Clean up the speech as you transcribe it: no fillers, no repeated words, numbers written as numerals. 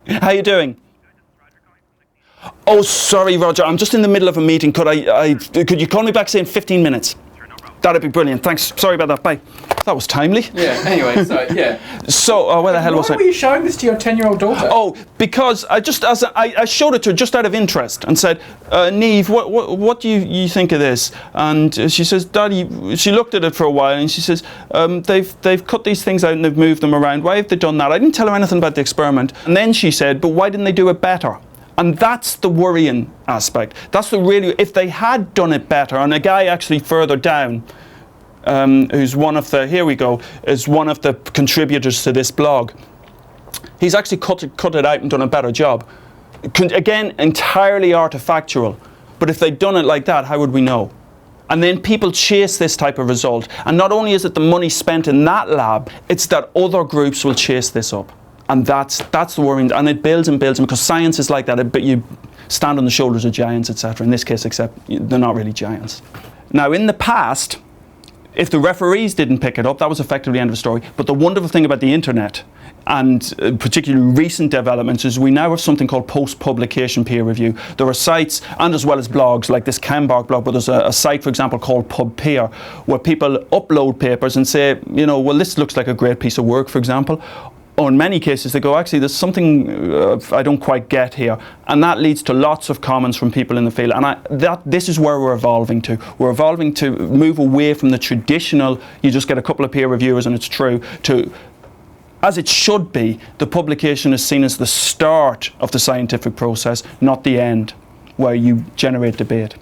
How you doing? Oh, sorry, Roger. I'm just in the middle of a meeting. Could you call me back, say, in 15 minutes? That'd be brilliant. Thanks. Sorry about that. Bye. That was timely. Yeah, anyway, so, yeah. So, where the hell was I? Why were you showing this to your 10-year-old daughter? Oh, because I showed it to her just out of interest and said, Niamh, what do you think of this? And she says, Daddy, she looked at it for a while and she says, they've cut these things out and they've moved them around. Why have they done that? I didn't tell her anything about the experiment. And then she said, but why didn't they do it better? And that's the worrying aspect. That's the really, if they had done it better, and a guy actually further down, who's one of the, here we go, is one of the contributors to this blog. He's actually cut it out and done a better job. Again, entirely artifactual. But if they'd done it like that, how would we know? And then people chase this type of result. And not only is it the money spent in that lab, it's that other groups will chase this up. And that's the worrying, and it builds and builds, because science is like that. But you stand on the shoulders of giants, etc. In this case, except they're not really giants. Now, in the past, if the referees didn't pick it up, that was effectively the end of the story. But the wonderful thing about the internet, and particularly recent developments, is we now have something called post-publication peer review. There are sites, and as well as blogs, like this Chembark blog, but there's a site, for example, called PubPeer, where people upload papers and say, you know, well, this looks like a great piece of work, for example. Or in many cases, they go, actually, there's something I don't quite get here. And that leads to lots of comments from people in the field. And this is where we're evolving to. We're evolving to move away from the traditional, you just get a couple of peer reviewers and it's true, to, as it should be, the publication is seen as the start of the scientific process, not the end, where you generate debate.